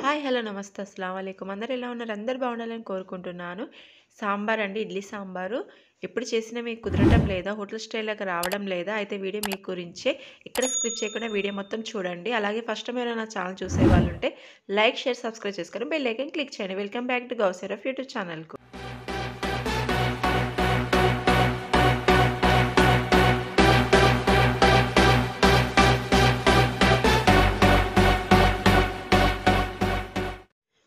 Hi hello నమస్తే అస్సలాము అలైకుం అందరూ ఎలా ఉన్నారు అందరూ బాగుండాలని కోరుకుంటున్నాను. సాంబార్ అండి, ఇడ్లీ సాంబారు. ఎప్పుడు చేసినా మీకు కుదరటం లేదా, హోటల్ స్టైల్‌లోకి రావడం లేదా, అయితే వీడియో మీ గురించే. ఎక్కడ స్కిప్ చేయకుండా వీడియో మొత్తం చూడండి. అలాగే ఫస్ట్ టైం ఎవరైనా నా ఛానల్ చూసేవాళ్ళుంటే లైక్, షేర్, సబ్స్క్రైబ్ చేసుకొని బెల్ ఐకాన్ క్లిక్ చేయండి. వెల్కమ్ బ్యాక్ టు గౌసెరఫ్ యూట్యూబ్ ఛానల్‌కు.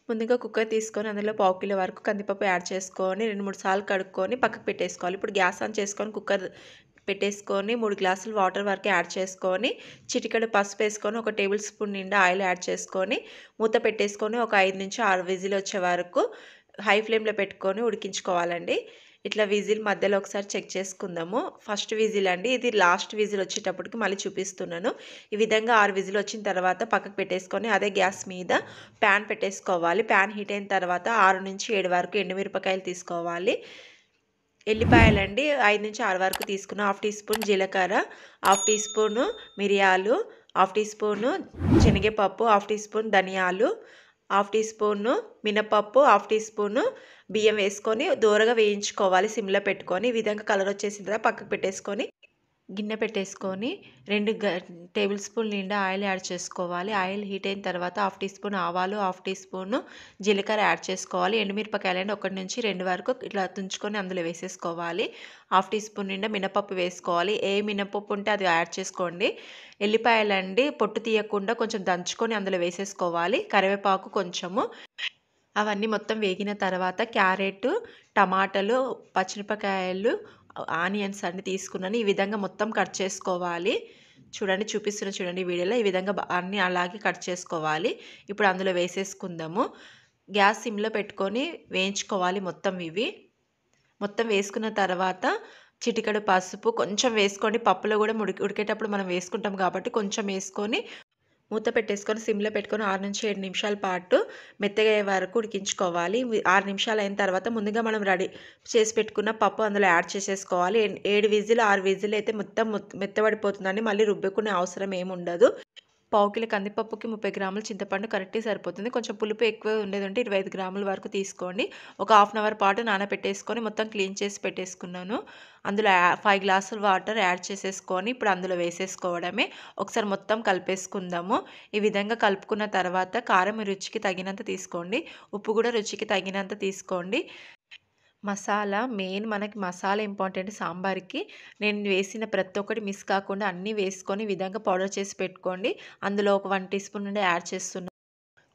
ముందుగా కుక్కర్ తీసుకొని అందులో పావు కిలో వరకు కందిపప్పు యాడ్ చేసుకొని 2-3 సార్లు కడుక్కొని పక్కకు పెట్టేసుకోవాలి. ఇప్పుడు గ్యాస్ ఆన్ చేసుకొని కుక్కర్ పెట్టేసుకొని 3 గ్లాసులు వాటర్ వరకు యాడ్ చేసుకొని చిటికెడు పసుపు వేసుకొని 1 టేబుల్ స్పూన్ నిండా ఆయిల్ యాడ్ చేసుకొని మూత పెట్టేసుకొని ఒక 5-6 విజిల్ వచ్చే వరకు హై ఫ్లేమ్లో పెట్టుకొని ఉడికించుకోవాలండి. ఇట్లా విజిల్ మధ్యలో ఒకసారి చెక్ చేసుకుందాము. ఫస్ట్ విజిల్ అండి, ఇది లాస్ట్ విజిల్ వచ్చేటప్పటికి మళ్ళీ చూపిస్తున్నాను. ఈ విధంగా 6 విజిల్ వచ్చిన తర్వాత పక్కకు పెట్టేసుకొని అదే గ్యాస్ మీద ప్యాన్ పెట్టేసుకోవాలి. ప్యాన్ హీట్ అయిన తర్వాత 6-7 వరకు ఎండుమిరపకాయలు తీసుకోవాలి. ఎల్లిపాయలండి 5-6 వరకు తీసుకున్న, హాఫ్ టీ స్పూన్ జీలకర్ర, హాఫ్ టీ స్పూను మిరియాలు, హాఫ్ టీ స్పూను శనగపప్పు, హాఫ్ టీ స్పూన్ ధనియాలు, హాఫ్ టీ స్పూను మినపప్పు, హాఫ్ టీ స్పూను బియ్యం వేసుకొని దోరగా వేయించుకోవాలి సిమ్లో పెట్టుకొని. ఈ విధంగా కలర్ వచ్చేసిన తర్వాత పక్కకు పెట్టేసుకొని గిన్నె పెట్టేసుకొని 2 టేబుల్ స్పూన్ నిండా ఆయిల్ యాడ్ చేసుకోవాలి. ఆయిల్ హీట్ అయిన తర్వాత హాఫ్ టీ స్పూన్ ఆవాలు, హాఫ్ టీ స్పూన్ జీలకర్ర యాడ్ చేసుకోవాలి. ఎండుమిరపకాయలండి 1-2 వరకు ఇట్లా తుంచుకొని అందులో వేసేసుకోవాలి. హాఫ్ టీ స్పూన్ నిండా మినపప్పు వేసుకోవాలి. ఏ మినపప్పు ఉంటే అది యాడ్ చేసుకోండి. ఎల్లిపాయలండి పొట్టు తీయకుండా కొంచెం దంచుకొని అందులో వేసేసుకోవాలి. కరివేపాకు కొంచెము. అవన్నీ మొత్తం వేగిన తర్వాత క్యారెట్, టమాటాలు, పచ్చిమిరపకాయలు, ఆనియన్స్ అన్ని తీసుకున్నాను. ఈ విధంగా మొత్తం కట్ చేసుకోవాలి. చూడండి వీడియోలో ఈ విధంగా అన్నీ అలాగే కట్ చేసుకోవాలి. ఇప్పుడు అందులో వేసేసుకుందాము. గ్యాస్ సిమ్లో పెట్టుకొని వేయించుకోవాలి మొత్తం ఇవి. మొత్తం వేసుకున్న తర్వాత చిటికెడు పసుపు కొంచెం వేసుకోండి. పప్పులో కూడా ఉడికేటప్పుడు మనం వేసుకుంటాం కాబట్టి కొంచెం వేసుకొని మూత పెట్టేసుకొని సిమ్లో పెట్టుకొని 6-7 నిమిషాల పాటు మెత్తగా అయ్యే వరకు ఉడికించుకోవాలి. 6 నిమిషాలు అయిన తర్వాత ముందుగా మనం రెడీ చేసి పెట్టుకున్న పప్పు అందులో యాడ్ చేసేసుకోవాలి. 7 విజిల్ 6 విజిల్ అయితే మొత్తం మెత్తబడిపోతుందండి. మళ్ళీ రుబ్బుకునే అవసరం ఏమి ఉండదు. పావు కిలో కందిపప్పుకి 30 గ్రాముల చింతపండు కరెక్ట్‌గా సరిపోతుంది. కొంచెం పులుపు ఎక్కువ ఉండేది ఉంటే 25 గ్రాముల వరకు తీసుకోండి. ఒక హాఫ్ అన్ అవర్ పాటు నానబెట్టేసుకొని మొత్తం క్లీన్ చేసి పెట్టేసుకున్నాను. అందులో 5 గ్లాసుల వాటర్ యాడ్ చేసేసుకొని ఇప్పుడు అందులో వేసేసుకోవడమే. ఒకసారి మొత్తం కలిపేసుకుందాము. ఈ విధంగా కలుపుకున్న తర్వాత కారం రుచికి తగినంత తీసుకోండి. ఉప్పు కూడా రుచికి తగినంత తీసుకోండి. మసాలా మెయిన్, మనకి మసాలా ఇంపార్టెంట్ సాంబార్కి. నేను వేసిన ప్రతి ఒక్కటి మిస్ కాకుండా అన్నీ వేసుకొని ఈ విధంగా పౌడర్ చేసి పెట్టుకోండి. అందులో ఒక 1 టీ స్పూన్ నుండి యాడ్ చేస్తున్నాను.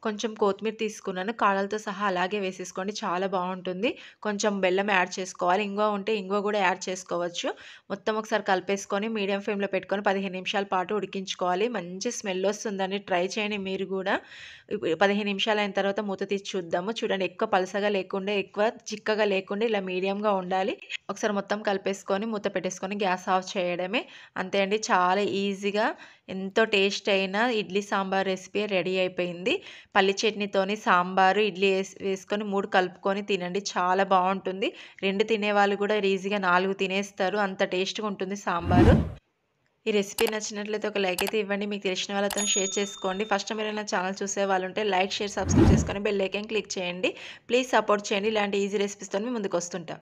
కొంచెం కొత్తిమీర తీసుకున్నాను. కాడలతో సహా అలాగే వేసేసుకోండి, చాలా బాగుంటుంది. కొంచెం బెల్లం యాడ్ చేసుకోవాలి. ఇంగువ ఉంటే ఇంగువ కూడా యాడ్ చేసుకోవచ్చు. మొత్తం ఒకసారి కలిపేసుకొని మీడియం ఫ్లేమ్లో పెట్టుకొని 15 నిమిషాల పాటు ఉడికించుకోవాలి. మంచి స్మెల్ వస్తుందని ట్రై చేయండి మీరు కూడా. 15 నిమిషాలు అయిన తర్వాత మూత తీసి చూద్దాము. చూడండి, ఎక్కువ పలసగా లేకుండా ఎక్కువ చిక్కగా లేకుండా ఇలా మీడియంగా ఉండాలి. ఒకసారి మొత్తం కలిపేసుకొని మూత పెట్టేసుకొని గ్యాస్ ఆఫ్ చేయడమే. అంతే అండి, చాలా ఈజీగా ఎంతో టేస్ట్ అయిన ఇడ్లీ సాంబార్ రెసిపీ రెడీ అయిపోయింది. పల్లి చట్నీతోని సాంబారు ఇడ్లీ వేసుకొని 3 కలుపుకొని తినండి, చాలా బాగుంటుంది. 2 తినేవాళ్ళు కూడా ఈజీగా 4 తినేస్తారు, అంత టేస్ట్గా ఉంటుంది సాంబారు. ఈ రెసిపీ నచ్చినట్లయితే ఒక లైక్ అయితే ఇవ్వండి. మీకు తెలిసిన వాళ్ళతో షేర్ చేసుకోండి. ఫస్ట్ టైం ఏమైనా ఛానల్ చూసే వాళ్ళు ఉంటే లైక్, షేర్, సబ్స్క్రైబ్ చేసుకొని బెల్ ఐకాన్ క్లిక్ చేయండి. ప్లీజ్ సపోర్ట్ చేయండి. ఇలాంటి ఈజీ రెసిపీస్తో ముందుకు వస్తుంటా.